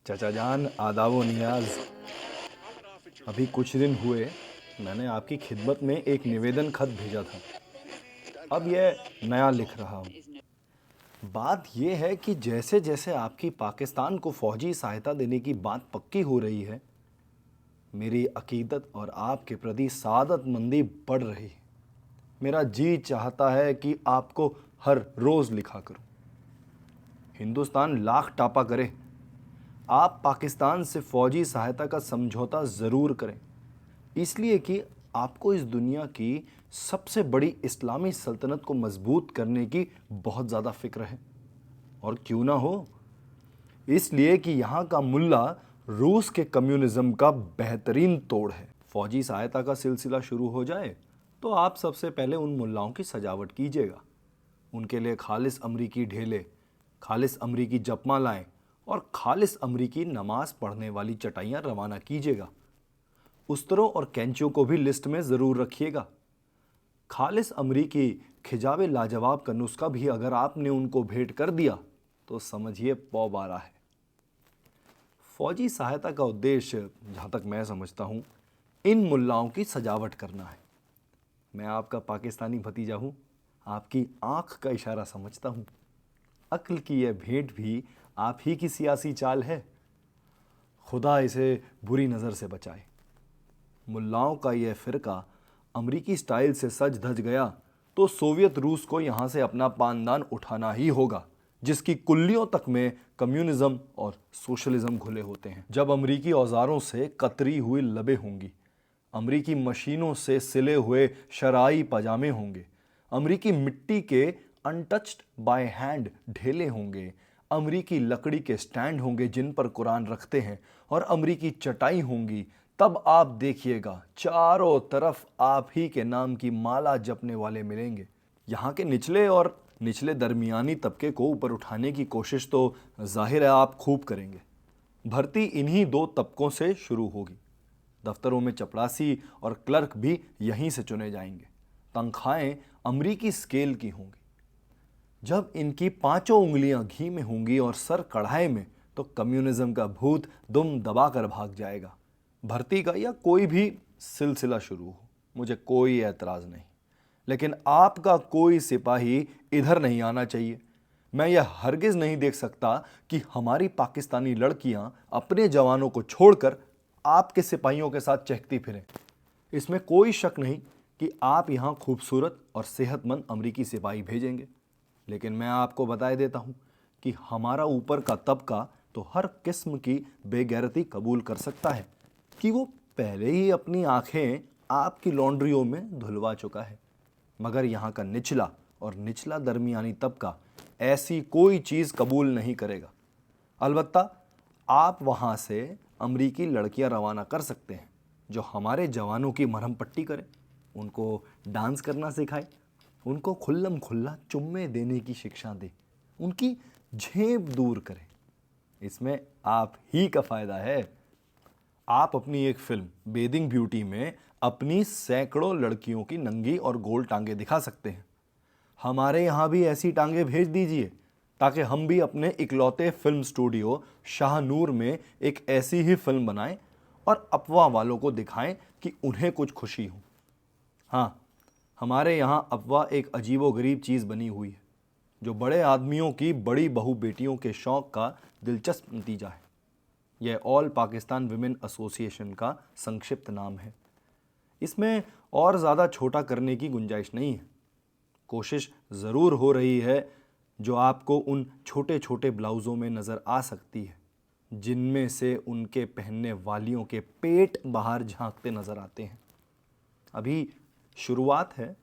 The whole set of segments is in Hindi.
चाचा जान, आदाब व नियाज। अभी कुछ दिन हुए मैंने आपकी खिदमत में एक निवेदन खत भेजा था। अब यह नया लिख रहा हूँ। बात यह है कि जैसे जैसे आपकी पाकिस्तान को फौजी सहायता देने की बात पक्की हो रही है, मेरी अकीदत और आपके प्रति सादतमंदी बढ़ रही है। मेरा जी चाहता है कि आपको हर रोज़ लिखा करूं। हिंदुस्तान लाख टापा करे, आप पाकिस्तान से फौजी सहायता का समझौता ज़रूर करें, इसलिए कि आपको इस दुनिया की सबसे बड़ी इस्लामी सल्तनत को मजबूत करने की बहुत ज़्यादा फिक्र है। और क्यों ना हो, इसलिए कि यहाँ का मुल्ला रूस के कम्युनिज्म का बेहतरीन तोड़ है। फौजी सहायता का सिलसिला शुरू हो जाए तो आप सबसे पहले उन मुल्लाओं की सजावट कीजिएगा। उनके लिए खालिस अमरीकी ढेले, खालिस अमरीकी जपमालाएँ और खालिस अमरीकी नमाज पढ़ने वाली चटाइयाँ रवाना कीजिएगा। उस्तरों और कैंचियों को भी लिस्ट में ज़रूर रखिएगा। खालिस अमरीकी खिजावे लाजवाब का नुस्खा भी अगर आपने उनको भेंट कर दिया तो समझिए पौ बारा है। फौजी सहायता का उद्देश्य, जहाँ तक मैं समझता हूँ, इन मुल्लाओं की सजावट करना है। मैं आपका पाकिस्तानी भतीजा हूँ, आपकी आँख का इशारा समझता हूँ। अक्ल की यह भेंट भी आप ही की सियासी चाल है। खुदा इसे बुरी नज़र से बचाए। मुल्लाओं का यह फ़िरका अमरीकी स्टाइल से सज धज गया तो सोवियत रूस को यहाँ से अपना पानदान उठाना ही होगा, जिसकी कुल्लियों तक में कम्युनिज्म और सोशलिज्म घुले होते हैं। जब अमरीकी औजारों से कतरी हुई लबें होंगी, अमरीकी मशीनों से सिले हुए शराई पजामे होंगे, अमरीकी मिट्टी के अनटच्ड बाय हैंड ढेले होंगे, अमरीकी लकड़ी के स्टैंड होंगे जिन पर कुरान रखते हैं, और अमरीकी चटाई होंगी, तब आप देखिएगा चारों तरफ आप ही के नाम की माला जपने वाले मिलेंगे। यहाँ के निचले और निचले दरमियानी तबके को ऊपर उठाने की कोशिश तो जाहिर है आप खूब करेंगे। भर्ती इन्हीं दो तबकों से शुरू होगी। दफ्तरों में चपरासी और क्लर्क भी यहीं से चुने जाएंगे। तनख्वाहें अमरीकी स्केल की होंगी। जब इनकी पांचों उंगलियां घी में होंगी और सर कढ़ाई में, तो कम्युनिज्म का भूत दुम दबाकर भाग जाएगा। भर्ती का या कोई भी सिलसिला शुरू हो, मुझे कोई एतराज़ नहीं, लेकिन आपका कोई सिपाही इधर नहीं आना चाहिए। मैं यह हरगिज़ नहीं देख सकता कि हमारी पाकिस्तानी लड़कियां अपने जवानों को छोड़कर आपके सिपाहियों के साथ चहकती फिरें। इसमें कोई शक नहीं कि आप यहाँ खूबसूरत और सेहतमंद अमरीकी सिपाही भेजेंगे, लेकिन मैं आपको बताए देता हूँ कि हमारा ऊपर का तबका तो हर किस्म की बेगैरती कबूल कर सकता है कि वो पहले ही अपनी आंखें आपकी लॉन्ड्रियों में धुलवा चुका है। मगर यहाँ का निचला और निचला दरमियानी तबका ऐसी कोई चीज़ कबूल नहीं करेगा। अलबत्ता आप वहाँ से अमरीकी लड़कियाँ रवाना कर सकते हैं जो हमारे जवानों की मरहम पट्टी करें, उनको डांस करना सिखाए, उनको खुल्लम खुल्ला चुम्मे देने की शिक्षा दे, उनकी झेप दूर करें। इसमें आप ही का फ़ायदा है। आप अपनी एक फिल्म बेदिंग ब्यूटी में अपनी सैकड़ों लड़कियों की नंगी और गोल टांगे दिखा सकते हैं। हमारे यहाँ भी ऐसी टांगे भेज दीजिए ताकि हम भी अपने इकलौते फिल्म स्टूडियो शाहनूर में एक ऐसी ही फिल्म बनाएं और अफवाह वालों को दिखाएं कि उन्हें कुछ खुशी हो। हाँ, हमारे यहाँ अफवाह एक अजीबोगरीब चीज़ बनी हुई है, जो बड़े आदमियों की बड़ी बहू बेटियों के शौक़ का दिलचस्प नतीजा है। यह ऑल पाकिस्तान विमेन एसोसिएशन का संक्षिप्त नाम है। इसमें और ज़्यादा छोटा करने की गुंजाइश नहीं है। कोशिश ज़रूर हो रही है जो आपको उन छोटे छोटे ब्लाउज़ों में नज़र आ सकती है जिनमें से उनके पहनने वालियों के पेट बाहर झांकते नज़र आते हैं। अभी शुरुआत है,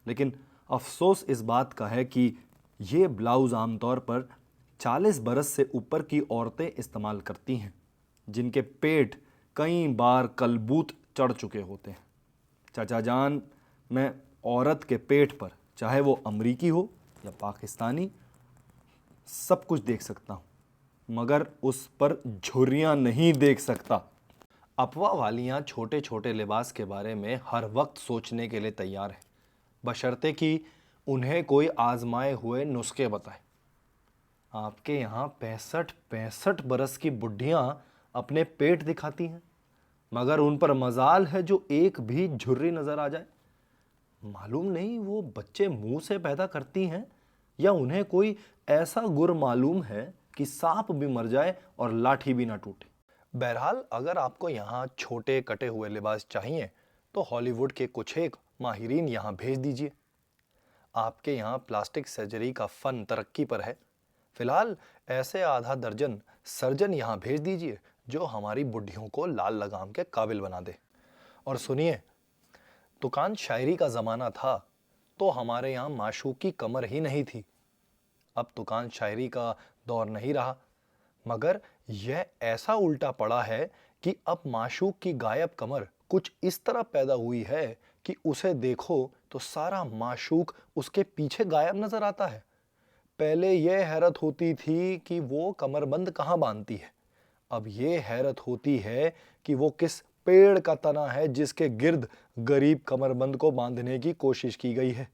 लेकिन अफसोस इस बात का है कि ये ब्लाउज़ आमतौर पर 40 बरस से ऊपर की औरतें इस्तेमाल करती हैं, जिनके पेट कई बार कलबूत चढ़ चुके होते हैं। चाचा जान, मैं औरत के पेट पर, चाहे वो अमरीकी हो या पाकिस्तानी, सब कुछ देख सकता हूँ, मगर उस पर झुर्रियाँ नहीं देख सकता। अफवाह वालियाँ छोटे छोटे लिबास के बारे में हर वक्त सोचने के लिए तैयार हैं, बशर्ते कि उन्हें कोई आजमाए हुए नुस्खे बताए। आपके यहाँ 65 बरस की बुढ़ियां अपने पेट दिखाती हैं, मगर उन पर मजाल है जो एक भी झुर्री नजर आ जाए। मालूम नहीं वो बच्चे मुंह से पैदा करती हैं या उन्हें कोई ऐसा गुर मालूम है कि सांप भी मर जाए और लाठी भी ना टूटे। बहरहाल, अगर आपको यहाँ छोटे कटे हुए लिबास चाहिए तो हॉलीवुड के कुछ एक माहिरीन यहाँ भेज दीजिए। आपके यहाँ प्लास्टिक सर्जरी का फन तरक्की पर है। फिलहाल ऐसे आधा दर्जन सर्जन यहाँ भेज दीजिए जो हमारी बुढ़ियों को लाल लगाम के काबिल बना दे। और सुनिए, दुकान शायरी का जमाना था तो हमारे यहाँ माशूक की कमर ही नहीं थी। अब दुकान शायरी का दौर नहीं रहा, मगर यह ऐसा उल्टा पड़ा है कि अब माशूक की गायब कमर कुछ इस तरह पैदा हुई है कि उसे देखो तो सारा माशूक उसके पीछे गायब नजर आता है। पहले यह हैरत होती थी कि वो कमरबंद कहाँ बांधती है, अब ये हैरत होती है कि वो किस पेड़ का तना है जिसके गिर्द गरीब कमरबंद को बांधने की कोशिश की गई है।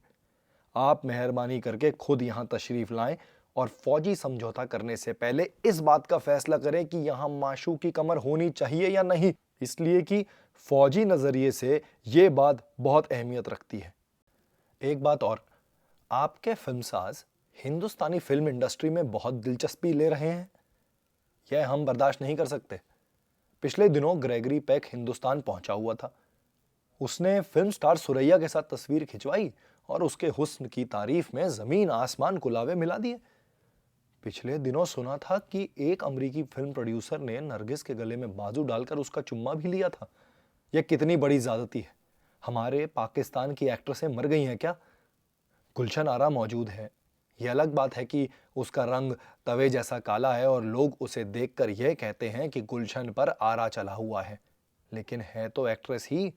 आप मेहरबानी करके खुद यहां तशरीफ लाएं और फौजी समझौता करने से पहले इस बात का फैसला करें कि यहां माशूक की कमर होनी चाहिए या नहीं, इसलिए कि फौजी नजरिए से यह बात बहुत अहमियत रखती है। एक बात और, आपके फिल्मसाज हिंदुस्तानी फिल्म इंडस्ट्री में बहुत दिलचस्पी ले रहे हैं, यह हम बर्दाश्त नहीं कर सकते। पिछले दिनों ग्रेगरी पेक हिंदुस्तान पहुंचा हुआ था। उसने फिल्म स्टार सुरैया के साथ तस्वीर खिंचवाई और उसके हुस्न की तारीफ में जमीन आसमान कुलावे मिला दिए। पिछले दिनों सुना था कि एक अमेरिकी फिल्म प्रोड्यूसर ने नरगिस के गले में बाजू डालकर उसका चुम्मा भी लिया था। यह कितनी बड़ी ज्यादती है। हमारे पाकिस्तान की एक्ट्रेसें मर गई हैं क्या? गुलशन आरा मौजूद है। यह अलग बात है कि उसका रंग तवे जैसा काला है और लोग उसे देखकर यह कहते हैं कि गुलशन पर आरा चला हुआ है, लेकिन है तो एक्ट्रेस ही।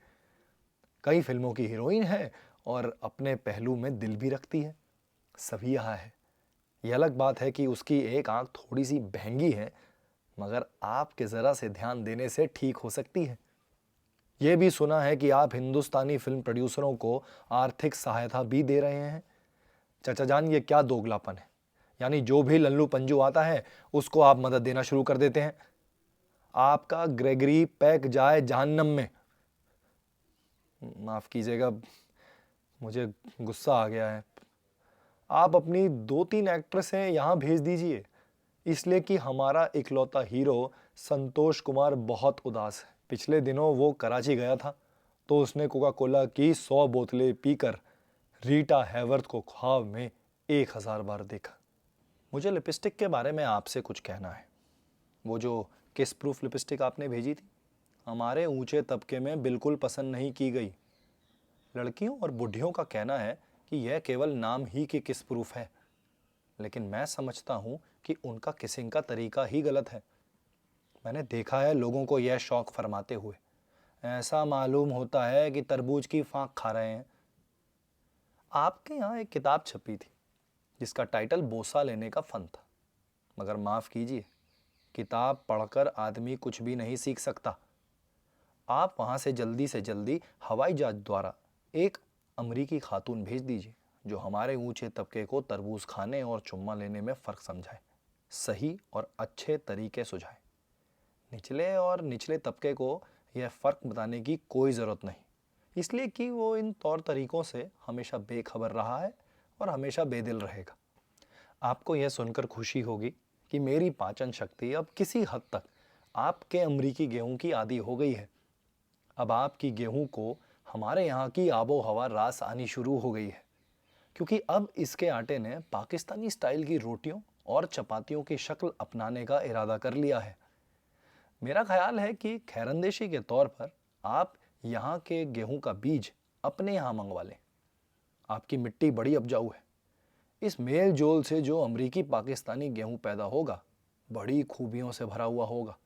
कई फिल्मों की हीरोइन है और अपने पहलू में दिल भी रखती है। सभी यहाँ है। यह अलग बात है कि उसकी एक आंख थोड़ी सी बहंगी है, मगर आपके जरा से ध्यान देने से ठीक हो सकती है। यह भी सुना है कि आप हिंदुस्तानी फिल्म प्रोड्यूसरों को आर्थिक सहायता भी दे रहे हैं। चाचा जान, ये क्या दोगलापन है? यानी जो भी लल्लू पंजू आता है उसको आप मदद देना शुरू कर देते हैं। आपका ग्रेगरी पैक जाए जहन्नम में। माफ कीजिएगा, मुझे गुस्सा आ गया है। आप अपनी 2-3 एक्ट्रेसें यहां भेज दीजिए, इसलिए कि हमारा इकलौता हीरो संतोष कुमार बहुत उदास है। पिछले दिनों वो कराची गया था तो उसने कोका कोला की 100 बोतलें पीकर रीटा हैवर्थ को ख्वाब में 1000 बार देखा। मुझे लिपस्टिक के बारे में आपसे कुछ कहना है। वो जो किस प्रूफ लिपस्टिक आपने भेजी थी, हमारे ऊंचे तबके में बिल्कुल पसंद नहीं की गई। लड़कियों और बुढ़ियों का कहना है कि यह केवल नाम ही की किस प्रूफ है, लेकिन मैं समझता हूं कि उनका किसिंग का तरीका ही गलत है। मैंने देखा है लोगों को यह शौक फरमाते हुए। ऐसा मालूम होता है कि तरबूज की फांक खा रहे हैं। आपके यहाँ एक किताब छपी थी जिसका टाइटल बोसा लेने का फन था, मगर माफ कीजिए, किताब पढ़कर आदमी कुछ भी नहीं सीख सकता। आप वहां से जल्दी हवाई जहाज द्वारा एक अमरीकी खातून भेज दीजिए जो हमारे ऊंचे तबके को तरबूज खाने और चुम्मा लेने में फर्क समझाए, सही और अच्छे तरीके सुझाए। निचले और निचले तबके को यह फर्क बताने की कोई जरूरत नहीं, इसलिए कि वो इन तौर तरीकों से हमेशा बेखबर रहा है और हमेशा बेदिल रहेगा। आपको यह सुनकर खुशी होगी कि मेरी पाचन शक्ति अब किसी हद तक आपके अमरीकी गेहूं की आदी हो गई है। अब आपकी गेहूं को हमारे यहाँ की आबो हवा रास आनी शुरू हो गई है, क्योंकि अब इसके आटे ने पाकिस्तानी स्टाइल की रोटियों और चपातियों की शक्ल अपनाने का इरादा कर लिया है। मेरा ख्याल है कि खैरंदेशी के तौर पर आप यहाँ के गेहूं का बीज अपने यहाँ मंगवा लें। आपकी मिट्टी बड़ी उपजाऊ है। इस मेल जोल से जो अमरीकी पाकिस्तानी गेहूं पैदा होगा बड़ी खूबियों से भरा हुआ होगा।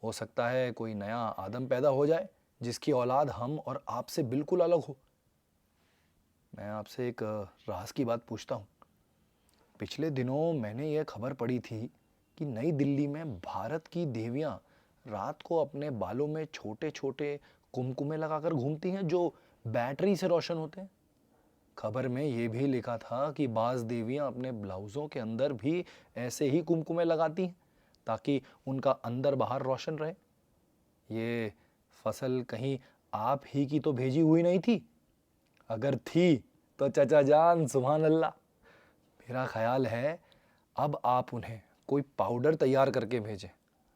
हो सकता है कोई नया आदम पैदा हो जाए जिसकी औलाद हम और आपसे बिल्कुल अलग हो। मैं आपसे एक राज की बात पूछता हूँ। पिछले दिनों मैंने यह खबर पढ़ी थी कि नई दिल्ली में भारत की देवियां रात को अपने बालों में छोटे छोटे कुमकुमे लगाकर घूमती हैं जो बैटरी से रोशन होते हैं। खबर में ये भी लिखा था कि बाज़ देवियां अपने ब्लाउज़ों के अंदर भी ऐसे ही कुमकुमे लगाती हैं ताकि उनका अंदर बाहर रोशन रहे। ये फसल कहीं आप ही की तो भेजी हुई नहीं थी? अगर थी तो चचा जान सुभान अल्लाह। मेरा ख्याल है अब आप उन्हें कोई पाउडर तैयार करके भेजें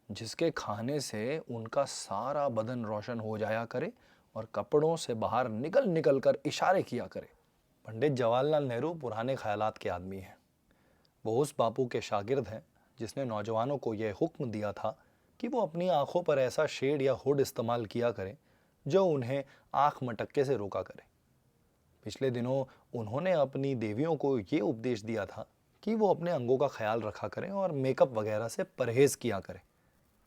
जिसके खाने से उनका सारा बदन रोशन हो जाया करे और कपड़ों से बाहर निकल निकल कर इशारे किया करे। पंडित जवाहरलाल नेहरू पुराने ख्यालात के आदमी हैं। वो उस बापू के शागिर्द हैं जिसने नौजवानों को यह हुक्म दिया था कि वो अपनी आंखों पर ऐसा शेड या हुड इस्तेमाल किया करें जो उन्हें आंख मटक्के से रोका करे। पिछले दिनों उन्होंने अपनी देवियों को ये उपदेश दिया था कि वो अपने अंगों का ख्याल रखा करें और मेकअप वगैरह से परहेज किया करें,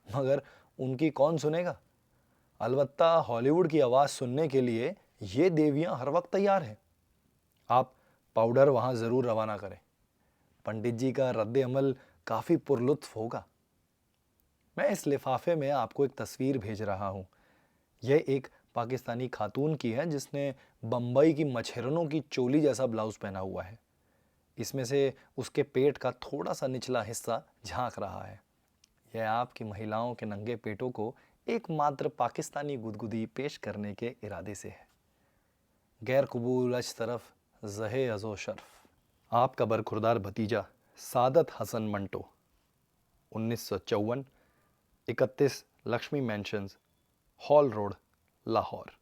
मगर उनकी कौन सुनेगा। अलबत्ता हॉलीवुड की आवाज़ सुनने के लिए ये देवियां हर वक्त तैयार हैं। आप पाउडर वहाँ ज़रूर रवाना करें। पंडित जी का रद्द अमल काफ़ी पुरलुत्फ होगा। मैं इस लिफाफे में आपको एक तस्वीर भेज रहा हूँ। यह एक पाकिस्तानी खातून की है जिसने बम्बई की मच्छरनों की चोली जैसा ब्लाउज़ पहना हुआ है। इसमें से उसके पेट का थोड़ा सा निचला हिस्सा झांक रहा है। यह आपकी महिलाओं के नंगे पेटों को एकमात्र पाकिस्तानी गुदगुदी पेश करने के इरादे से है। गैर कबूल अच तरफ ज़हे अज़ो शर्फ। आपका बरखुरदार भतीजा Saadat Hasan Manto, 1954, 31 Lakshmi mansions, hall road, Lahore.